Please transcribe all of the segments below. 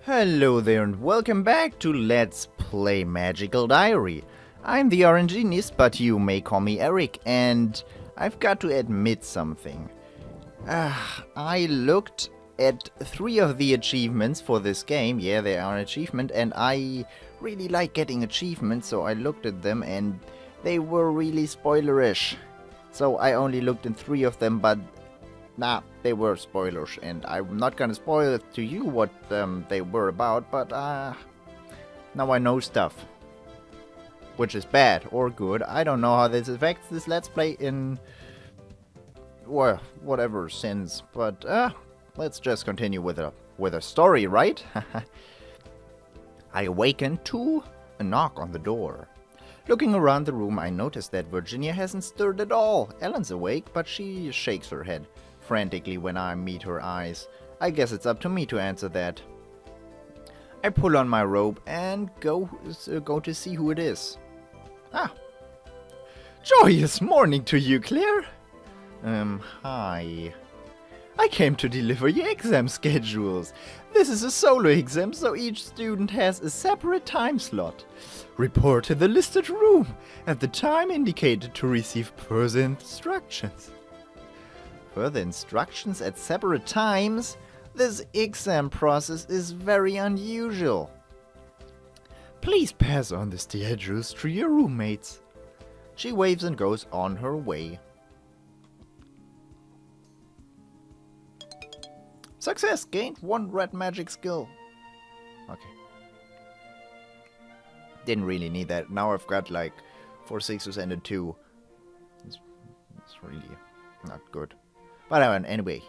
Hello there and welcome back to Let's Play Magical Diary. I'm the RNGenius, but you may call me Eric, and I've got to admit something. I looked at 3 of the achievements for this game. Yeah, they are an achievement, and I really like getting achievements, so I looked at them and they were really spoilerish. So I only looked at 3 of them, but nah, they were spoilers, and I'm not gonna spoil it to you what they were about, but now I know stuff. Which is bad or good. I don't know how this affects this Let's Play in, well, whatever sense, but let's just continue with a story, right? I awakened to a knock on the door. Looking around the room, I noticed that Virginia hasn't stirred at all. Ellen's awake, but she shakes her head frantically when I meet her eyes. I guess it's up to me to answer that. I pull on my robe and go to see who it is. Joyous morning to you, Claire. Hi. I came to deliver your exam schedules. This is a solo exam, so each student has a separate time slot. Report to the listed room at the time indicated to receive further instructions. Further instructions at separate times? This exam process is very unusual. Please pass on the schedules to your roommates. She waves and goes on her way. Success! Gained 1 red magic skill. Okay. Didn't really need that. Now I've got like 4 6s and a 2. It's really not good. But anyway,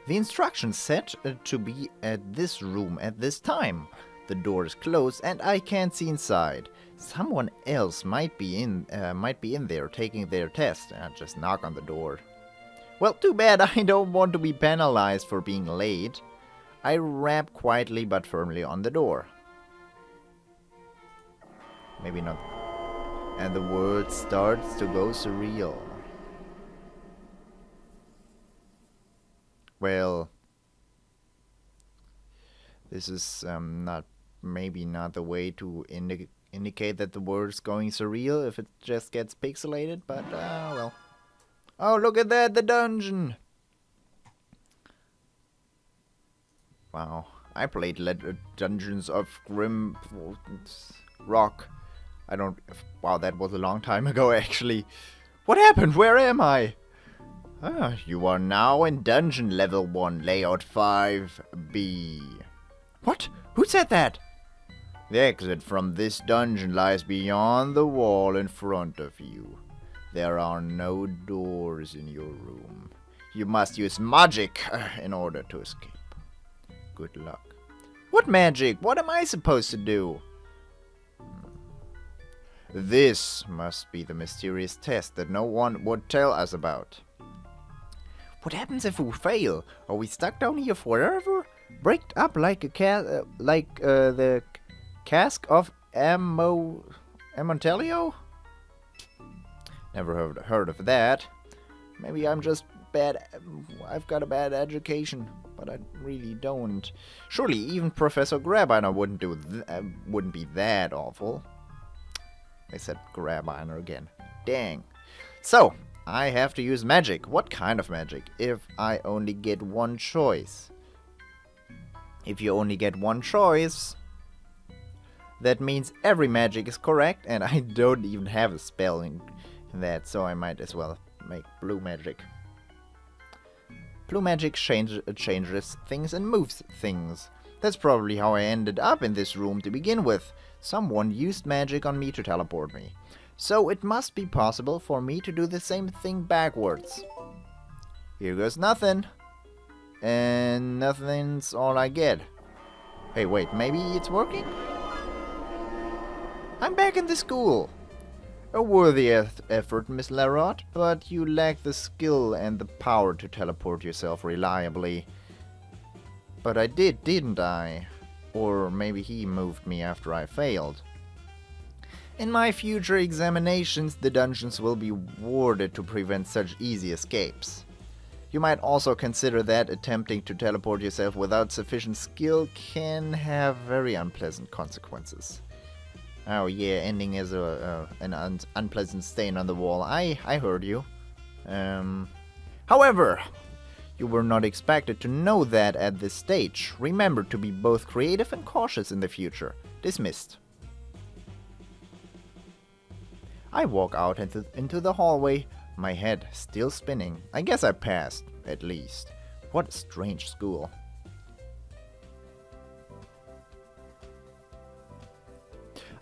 the instructions said to be at this room at this time. The door is closed and I can't see inside. Someone else might be in there taking their test. Just knock on the door. Well, too bad. I don't want to be penalized for being late. I rap quietly but firmly on the door. Maybe not. And the world starts to go surreal. Well, this is maybe not the way to indicate that the world's going surreal if it just gets pixelated, but well. Oh, look at that, the dungeon! Wow, I played Dungeons of Grim Rock. Wow, that was a long time ago, actually. What happened? Where am I? You are now in Dungeon Level 1, Layout 5B. What? Who said that? The exit from this dungeon lies beyond the wall in front of you. There are no doors in your room. You must use magic in order to escape. Good luck. What magic? What am I supposed to do? This must be the mysterious test that no one would tell us about. What happens if we fail? Are we stuck down here forever? Bricked up like the cask of Amontelio? Never heard of that. Maybe I'm just bad. I've got a bad education, but I really don't. Surely even Professor Grabiner wouldn't be that awful. I said Grabiner again. Dang. So I have to use magic. What kind of magic? If I only get one choice. If you only get one choice, that means every magic is correct, and I don't even have a spell in that, so I might as well make blue magic. Blue magic changes things and moves things. That's probably how I ended up in this room to begin with. Someone used magic on me to teleport me. So it must be possible for me to do the same thing backwards. Here goes nothing. And nothing's all I get. Hey, wait, maybe it's working? I'm back in the school. A worthy effort, Miss Larot, but you lack the skill and the power to teleport yourself reliably. But I did, didn't I? Or maybe he moved me after I failed. In my future examinations, the dungeons will be warded to prevent such easy escapes. You might also consider that attempting to teleport yourself without sufficient skill can have very unpleasant consequences. Oh yeah, ending as an unpleasant stain on the wall. I heard you. However, you were not expected to know that at this stage. Remember to be both creative and cautious in the future. Dismissed. I walk out into the hallway, my head still spinning. I guess I passed, at least. What a strange school.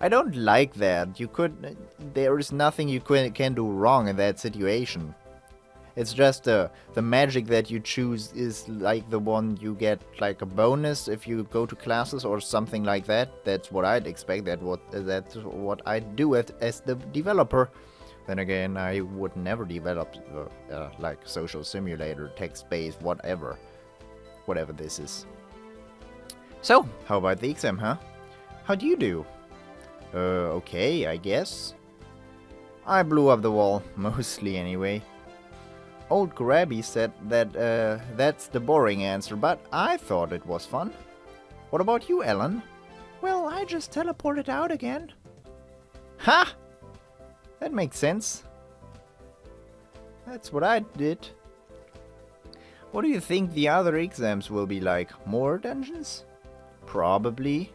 I don't like that. There is nothing you can do wrong in that situation. It's just the magic that you choose is like the one you get like a bonus if you go to classes or something like that. That's what I'd expect. That's what I'd do as the developer. Then again, I would never develop like social simulator, text-based, whatever this is. So, how about the exam, huh? How do you do? Okay, I guess. I blew up the wall, mostly anyway. Old Grabby said that that's the boring answer, but I thought it was fun. What about you, Ellen? Well, I just teleported out again. Ha! That makes sense. That's what I did. What do you think the other exams will be like? More dungeons? Probably.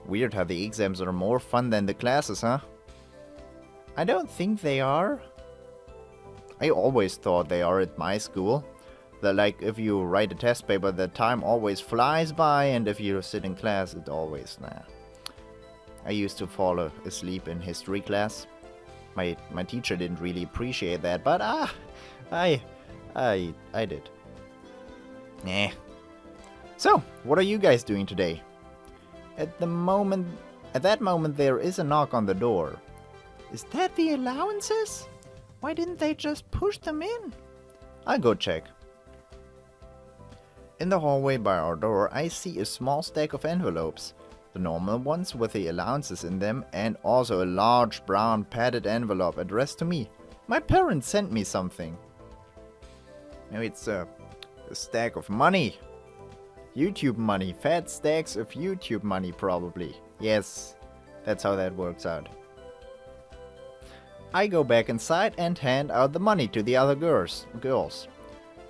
Weird how the exams are more fun than the classes, huh? I don't think they are. I always thought they are at my school. That like if you write a test paper, the time always flies by, and if you sit in class, it always I used to fall asleep in history class. My teacher didn't really appreciate that, but I did. Eh. So, what are you guys doing today? At that moment, there is a knock on the door. Is that the allowances? Why didn't they just push them in? I'll go check. In the hallway by our door, I see a small stack of envelopes. The normal ones with the allowances in them, and also a large brown padded envelope addressed to me. My parents sent me something. Maybe it's a stack of money. YouTube money. Fat stacks of YouTube money, probably. Yes, that's how that works out. I go back inside and hand out the money to the other girls.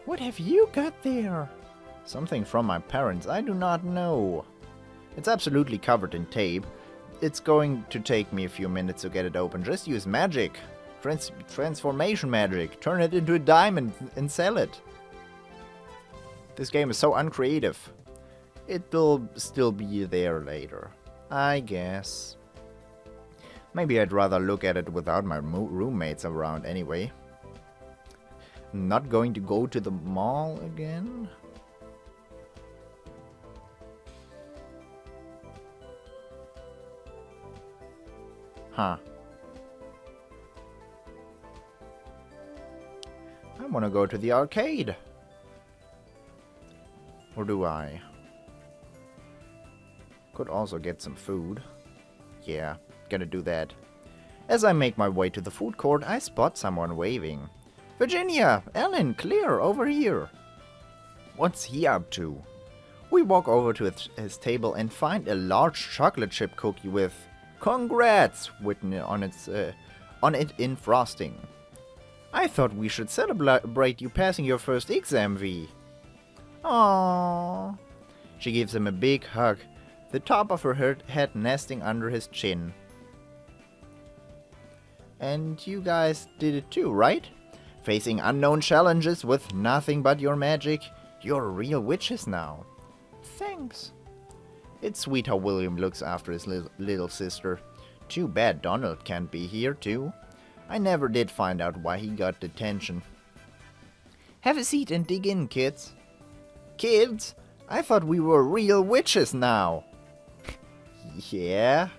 What have you got there? Something from my parents. I do not know. It's absolutely covered in tape. It's going to take me a few minutes to get it open. Just use magic. Transformation magic. Turn it into a diamond and sell it. This game is so uncreative. It will still be there later, I guess. Maybe I'd rather look at it without my roommates around anyway. Not going to go to the mall again? Huh. I want to go to the arcade. Or do I? Could also get some food. Yeah, gonna do that. As I make my way to the food court, I spot someone waving. Virginia! Ellen! Clear! Over here! What's he up to? We walk over to his table and find a large chocolate chip cookie with "Congrats" written on it in frosting. I thought we should celebrate you passing your first exam, V. Aww. She gives him a big hug, the top of her head nesting under his chin. And you guys did it too, right? Facing unknown challenges with nothing but your magic, you're real witches now. Thanks. It's sweet how William looks after his little sister. Too bad Donald can't be here too. I never did find out why he got detention. Have a seat and dig in, kids. Kids? I thought we were real witches now. Yeah?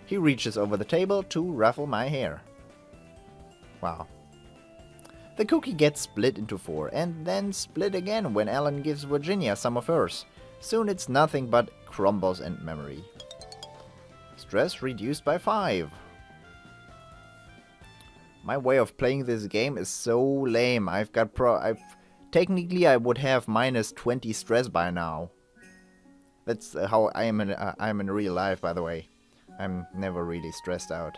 He reaches over the table to ruffle my hair. Wow. The cookie gets split into 4 and then split again when Ellen gives Virginia some of hers. Soon it's nothing but crumbles and memory. Stress reduced by 5. My way of playing this game is so lame. I've Technically, I would have minus 20 stress by now. That's how I am in real life, by the way. I'm never really stressed out.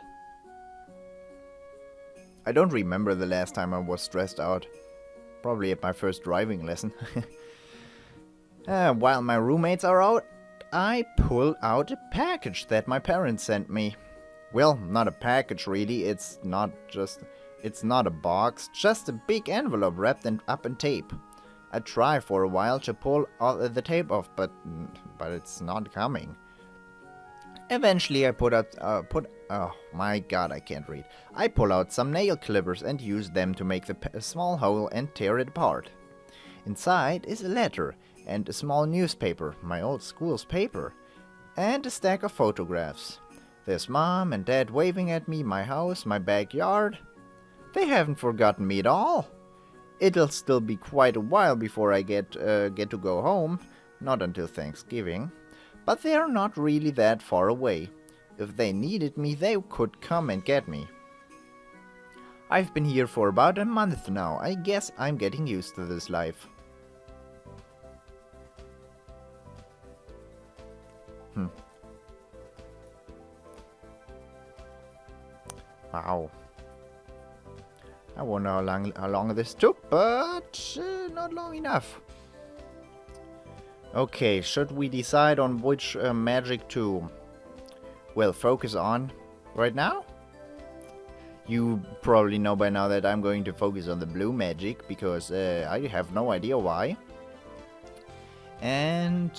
I don't remember the last time I was stressed out. Probably at my first driving lesson. While my roommates are out, I pull out a package that my parents sent me. Well, not a package really, it's not a box, just a big envelope wrapped up in tape. I try for a while to pull the tape off, but it's not coming. Eventually I oh my god, I can't read. I pull out some nail clippers and use them to make a small hole and tear it apart. Inside is a letter and a small newspaper, my old school's paper, and a stack of photographs. There's Mom and Dad waving at me, my house, my backyard. They haven't forgotten me at all. It'll still be quite a while before I get to go home, not until Thanksgiving, but they're not really that far away. If they needed me, they could come and get me. I've been here for about a month now. I guess I'm getting used to this life. Wow. I wonder how long this took, but not long enough. Okay, should we decide on which magic to, well, focus on right now? You probably know by now that I'm going to focus on the blue magic, because I have no idea why. And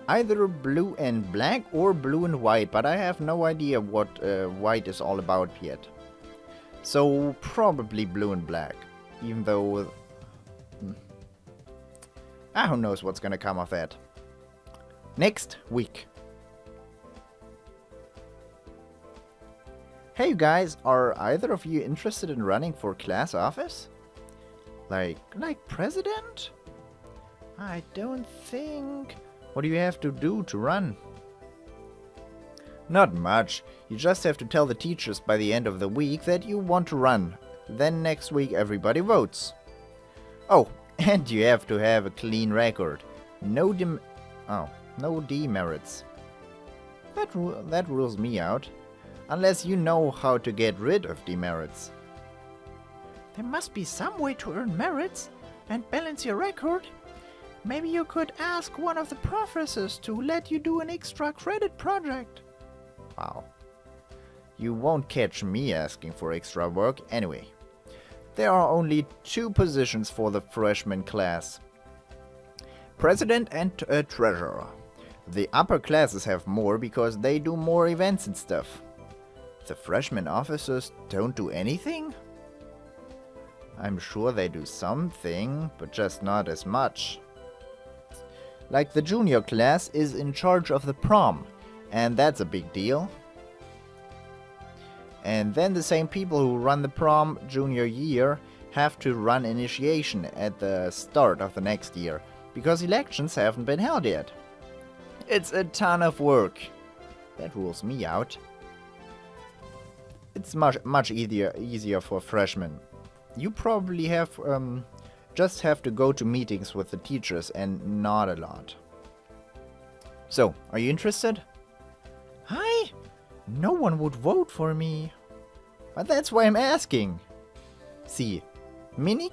either blue and black or blue and white, but I have no idea what white is all about yet. So probably blue and black, even though who knows what's gonna come of that. Next week. Hey you guys, are either of you interested in running for class office? Like president? I don't think. What do you have to do to run? Not much. You just have to tell the teachers by the end of the week that you want to run. Then next week everybody votes. Oh, and you have to have a clean record. No demerits. That rules me out. Unless you know how to get rid of demerits. There must be some way to earn merits and balance your record. Maybe you could ask one of the professors to let you do an extra credit project. Wow. You won't catch me asking for extra work anyway. There are only 2 positions for the freshman class. President and treasurer. The upper classes have more because they do more events and stuff. The freshman officers don't do anything? I'm sure they do something, but just not as much. Like the junior class is in charge of the prom, and that's a big deal. And then the same people who run the prom junior year have to run initiation at the start of the next year, because elections haven't been held yet. It's a ton of work. That rules me out. It's much easier for freshmen. You probably just have to go to meetings with the teachers and not a lot. So, are you interested? Hi! No one would vote for me. But that's why I'm asking. See, Minnie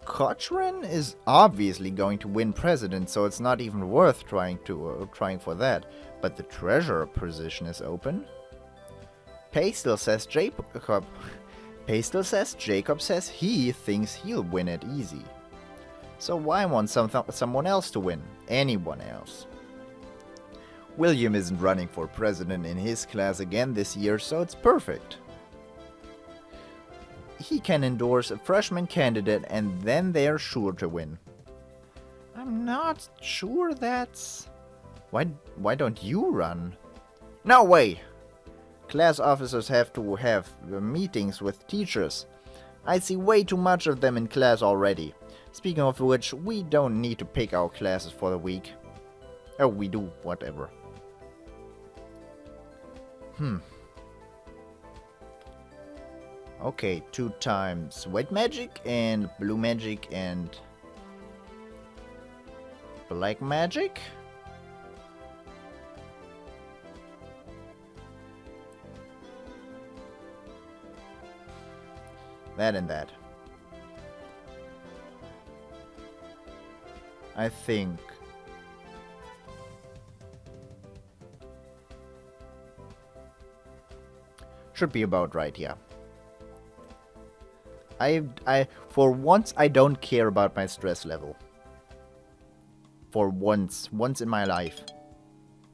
Cochran is obviously going to win president, so it's not even worth trying for that. But the treasurer position is open. Pastel says Jacob says he thinks he'll win it easy. So why want someone else to win? Anyone else. William isn't running for president in his class again this year, so it's perfect. He can endorse a freshman candidate and then they're sure to win. I'm not sure that's... Why don't you run? No way! Class officers have to have meetings with teachers. I see way too much of them in class already. Speaking of which, we don't need to pick our classes for the week. Oh, we do, whatever. Okay, 2 times white magic and blue magic and black magic. That and that. I think. Should be about right, yeah. For once, I don't care about my stress level. For once in my life.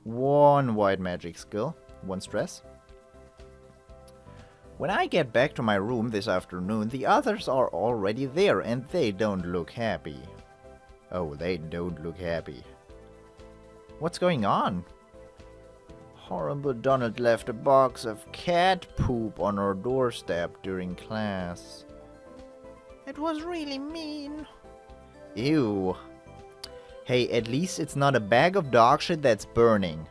1 white magic skill, 1 stress. When I get back to my room this afternoon, the others are already there and they don't look happy. Oh, they don't look happy. What's going on? Horrible Donald left a box of cat poop on our doorstep during class. It was really mean. Ew. Hey, at least it's not a bag of dog shit that's burning.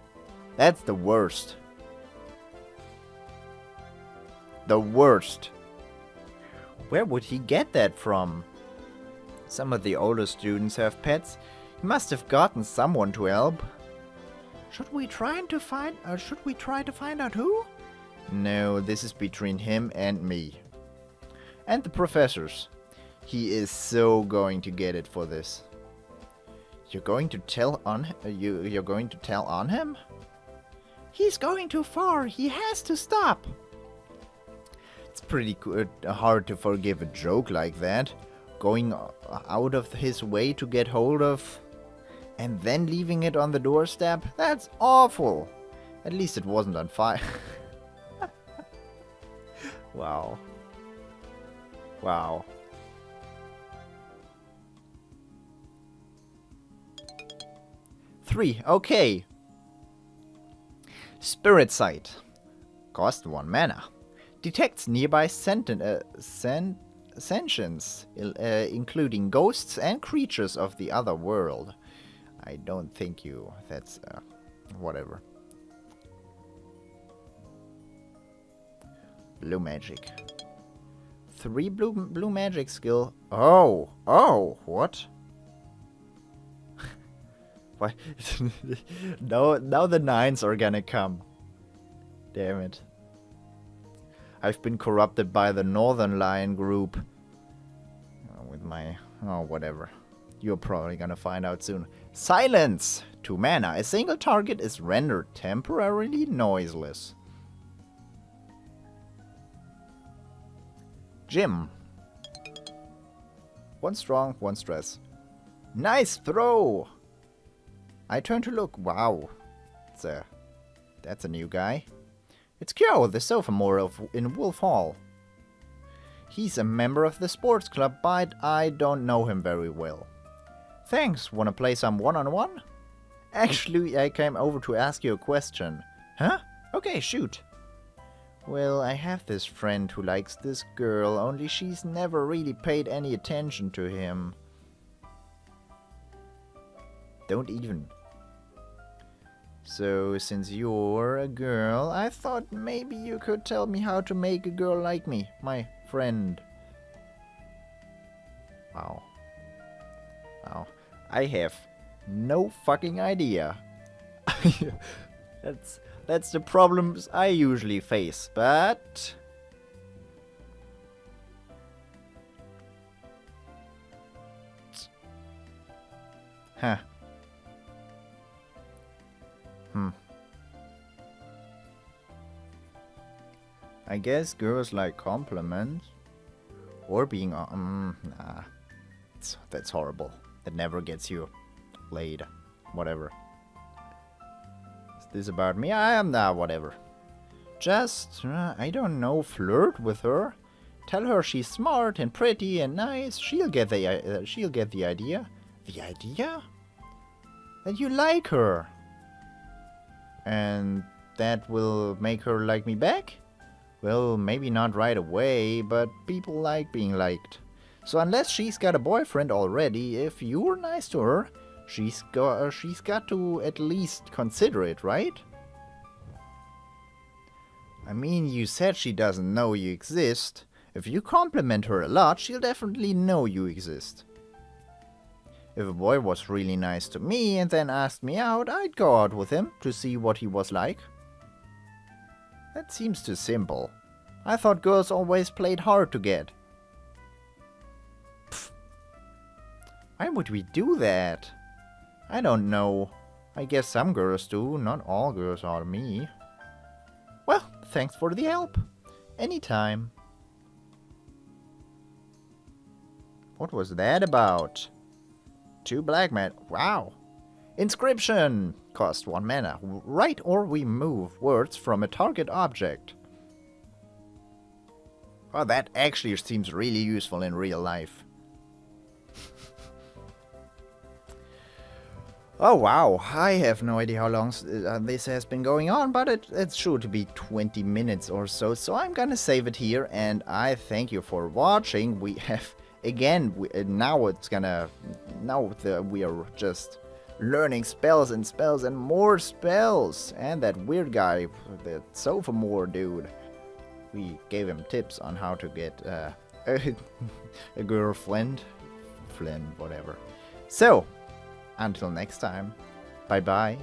That's the worst. The worst. Where would he get that from? Some of the older students have pets. He must have gotten someone to help. Should we try to find out who? No, this is between him and me. And the professors. He is so going to get it for this. You're going to tell on him? He's going too far. He has to stop. It's pretty hard to forgive a joke like that. Going out of his way to get hold of and then leaving it on the doorstep? That's awful. At least it wasn't on fire. Wow. Wow. Three. Okay. Spirit Sight. Cost 1 mana. Detects nearby sentience, including ghosts and creatures of the other world. I don't think you... That's... whatever. Blue magic. 3 blue magic skill. Oh! Oh! What? Why? Now the 9s are gonna come. Damn it. I've been corrupted by the Northern Lion group. With my... Oh, whatever. You're probably gonna find out soon. Silence! 2 mana. A single target is rendered temporarily noiseless. Jim. 1 strong, 1 stress. Nice throw! I turn to look. Wow. That's a new guy. It's Kyo, the sophomore in Wolf Hall. He's a member of the sports club, but I don't know him very well. Thanks. Wanna play some one-on-one? Actually, I came over to ask you a question. Huh? Okay, shoot. Well, I have this friend who likes this girl, only she's never really paid any attention to him. Don't even. So, since you're a girl, I thought maybe you could tell me how to make a girl like me, my friend. Wow. Wow. I have no fucking idea. That's the problems I usually face, but... Huh. I guess girls like compliments. Or being... nah. That's horrible. That never gets you laid. Whatever. Is this about me? I am... Nah, whatever. Just... I don't know, flirt with her. Tell her she's smart and pretty and nice. She'll get the idea. The idea? That you like her. And that will make her like me back? Well, maybe not right away, but people like being liked. So unless she's got a boyfriend already, if you're nice to her, she's got to at least consider it, right? I mean, you said she doesn't know you exist, If you compliment her a lot, she'll definitely know you exist. If a boy was really nice to me and then asked me out, I'd go out with him to see what he was like. That seems too simple. I thought girls always played hard to get. Pfft. Why would we do that? I don't know. I guess some girls do, not all girls are me. Well, thanks for the help. Anytime. What was that about? 2 black men. Wow. Inscription. Cost 1 mana. Write or remove words from a target object. Oh, that actually seems really useful in real life. Oh wow, I have no idea how long this has been going on, but it's sure to be 20 minutes or so, so I'm gonna save it here, and I thank you for watching. We have, again, now we are just learning spells and more spells, and that weird guy, that sophomore dude, we gave him tips on how to get a girlfriend, whatever. So, until next time, bye bye.